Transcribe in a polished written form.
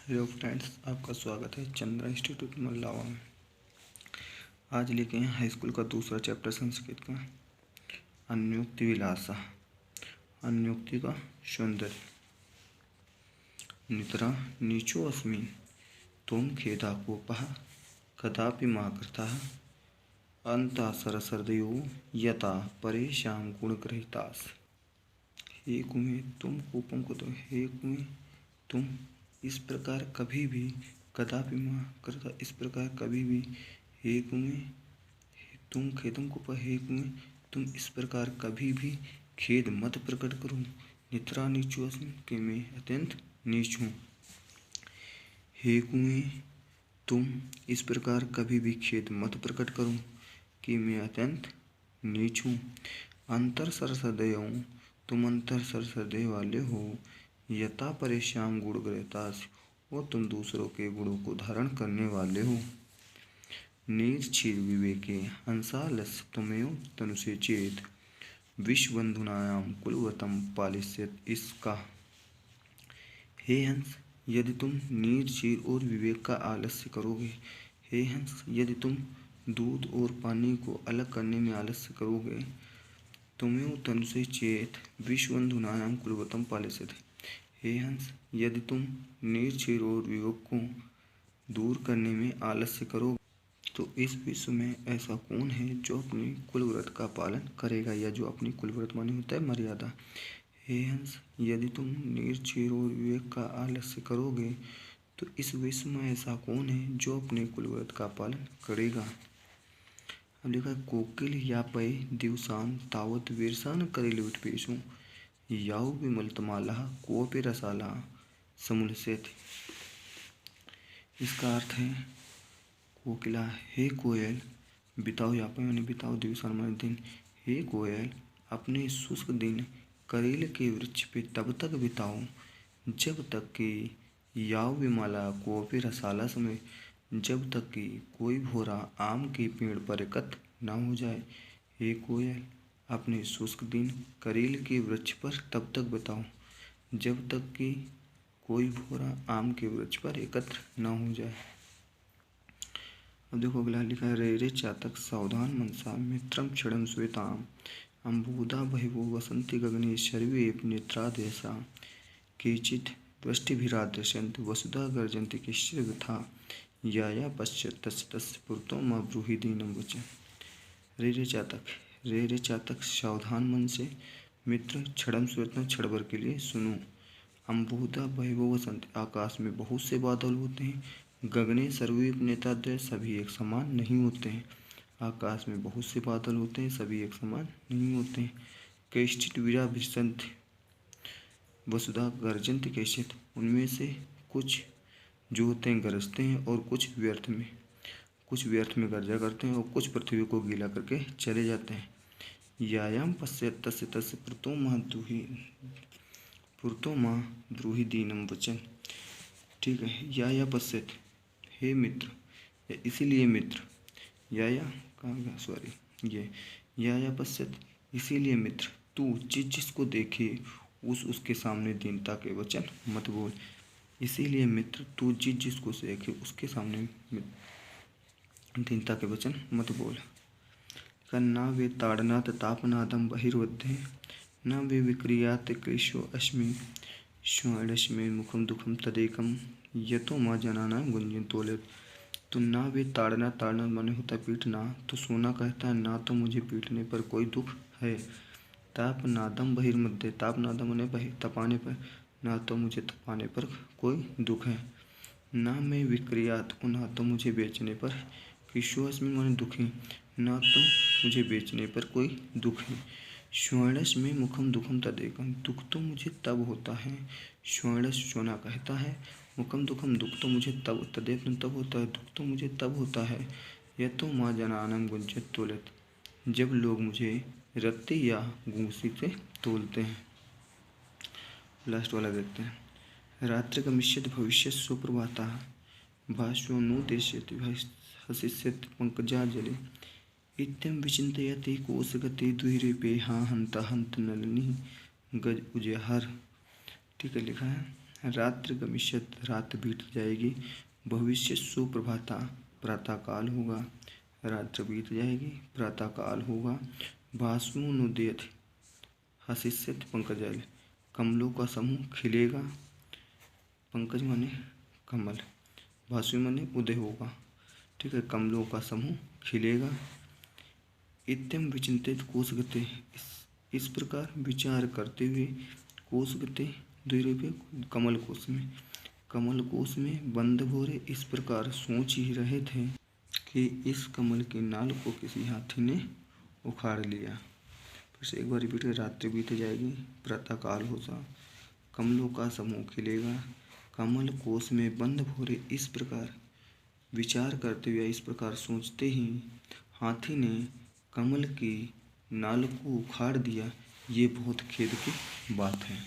Hello friends, आपका स्वागत है चंद्रा इंस्टीट्यूट मल्लावा में। आज लेके हैं हाई स्कूल का दूसरा चैप्टर संस्कृत का अन्योक्ति विलासा, अन्योक्ति का सौंदर्य। नितरा नीचो अस्मि त्वं खेदाकोपः कदापि मा कृतः अन्ता सरसर्दयो यथा परेशां गुणग्रहितास्। हे कुमें तुम कोपम को, तो हे कुमें तुम इस प्रकार कभी भी, कदापि माँ करता इस प्रकार कभी भी, हे कुमें तुम खेदम को, हे कुमें तुम इस प्रकार कभी भी खेद मत प्रकट करो। नितरा नीचो अस्मि कि मैं अत्यंत नीच हूँ। हे कुमें तुम इस प्रकार कभी भी खेद मत प्रकट करो कि मैं अत्यंत नीच हूँ। अंतर सरसदय हूँ, तुम अंतर सरसदय वाले हो। यथा परेशान गुणग्रहितास्, और तुम दूसरों के गुणों को धारण करने वाले हो। निर्क्षीर विवेके हंसालस्य त्वमेव तनुषे चेत विश्वबंधुनायाम कुलव्रतम पालिष्यत। इसका हे हंस, यदि तुम निर्क्षीर और विवेक का आलस्य करोगे, हे हंस यदि तुम दूध और पानी को अलग करने में आलस्य करोगे, त्वमेव तनुषे चेत विश्वबंधुनायाम कुलव्रतम पालिष्यत। हे हंस यदि तुम निर्क्षीर और विवेक को दूर करने में आलस्य करोगे, तो इस विश्व में ऐसा कौन है जो अपने कुलव्रत का पालन करेगा, या जो अपनी कुलव्रत माने होता है मर्यादा। हे हंस यदि तुम निर्क्षीर और विवेक का आलस्य करोगे, तो इस विश्व में ऐसा कौन है जो अपने कुलव्रत का पालन करेगा। अब लिखा कोकिल यापय दिवसान तावत वीरसान करेल विटपेशु याऊ विमलतमाला कोपे रसाला समुलसेत। इसका अर्थ है कोकिला, हे कोयल बिताओ यापय माने बिताओ, दिवसान माने दिन। हे कोयल अपने शुष्क दिन करेल के वृक्ष पे तब तक बिताओ जब तक कि याव विमाला कोपे रसाला समय, जब तक कि कोई भोरा आम के पेड़ पर एकत्र न हो जाए। हे कोयल अपने शुष्क दिन करेल के वृक्ष पर तब तक बिताओ जब तक कि कोई भोरा आम के वृक्ष पर एकत्र न हो जाए। अब देखो अगला लिखा है रे रे चातक सावधान मनसा मित्रम क्षणम श्वेताम अम्बुदा बहिवो वसंती गगने शर्वे नेत्रादेशा केचित् दृष्टिभिरादृश्यन्त वसुधा गर्जन्ति किश्चित् वृथा या पश्चात् तस्य तस्य पुरतो मा ब्रूहि दीनं वचन। रे रे चातक सावधान मन से मित्र क्षणम श्वेतम क्षण भर के लिए सुनो। अम्बुदा बहिवो वसंत आकाश में बहुत से बादल होते हैं। गगने सर्वे नेत्रादय सभी एक समान नहीं होते हैं। आकाश में बहुत से बादल होते हैं, सभी एक समान नहीं होते हैं। कैश्चित् विराभिसंत वसुधा गर्जन्ति कैश्चित्, उनमें से कुछ जो होते हैं गरजते हैं और कुछ व्यर्थ में गर्जा करते हैं और कुछ पृथ्वी को गीला करके चले जाते हैं। यायाम पश्यत तस्य तस्य पुरतो माँ द्रोही दीनम वचन। ठीक है, या पश्यत हे मित्र, या इसीलिए मित्र, या कहाँ गया, सॉरी, ये या पश्यत इसीलिए मित्र तू जिसको देखे उसके सामने दीनता के वचन मत बोल। इसीलिए मित्र तू जिसको देखे उसके सामने दीनता के वचन मत बोल। न वे ताड़नाथ तापनादम बहिर्वध्ये न वे विक्रियात क्लेशो अस्मि स्वरश्मि मुखम दुखम तदेकम यतो माँ जनाना गुंजन तोलेत। तो ना वे ताड़ना माने होता है पीटना, तो सोना कहता है ना तो मुझे पीटने पर कोई दुख है। तापनादम बहिर्मध्य, तापनादम माने तपाने पर, ना तो मुझे तपाने पर कोई दुख है। ना मैं विक्रियात, ना तो मुझे बेचने पर, किशोअस्मि माने दुखी, ना तो मुझे बेचने पर कोई दुख है। स्वर्णस में मुखम दुखम तदेकम, दुख तो मुझे तब होता है। स्वर्णस सोना कहता है, मुखम दुखम दुख तो मुझे तब, तदेकम तब होता है, दुख तो मुझे तब होता है। यह तो माँ जनानम गुंजत तोलत, जब लोग मुझे रत्ती या गूंसी से तोलते हैं। लास्ट वाला देखते हैं। रात्रि गमिष्यति भविष्य सुप्रभाता भाष्यो नुदेश्यति हसिष्यति पंकजाजलि इत्यं विचिन्तयति कोशगति द्विरेपे हा हंत हंत नलिनी गज उजहर। ठीक है, लिखा है रात्रि गमिष्यत, रात बीत जाएगी। भविष्य सुप्रभाता, प्रातःकाल होगा। रात्रि बीत जाएगी, प्रातःकाल होगा। भास्वनुदीयते, हसिष्यति पंकजल, कमलों का समूह खिलेगा। पंकज माने कमल, भास्वी माने उदय होगा। ठीक है, कमलों का समूह खिलेगा। इत्यम विचिंतित कोशगते, इस प्रकार विचार करते हुए, कोशगते द्विरूपे कमल कोश में, कमल कोश में बंद भोरे इस प्रकार सोच ही रहे थे कि इस कमल की नाल को किसी हाथी ने उखाड़ लिया। फिर से एक बार रिपीट कर, रात्रि बीत जाएगी, प्रातःकाल होगा, कमलों का समूह खिलेगा। कमल कोश में बंद भोरे इस प्रकार विचार करते हुए, इस प्रकार सोचते ही हाथी ने कमल की नाल को उखाड़ दिया। ये बहुत खेद की बात है।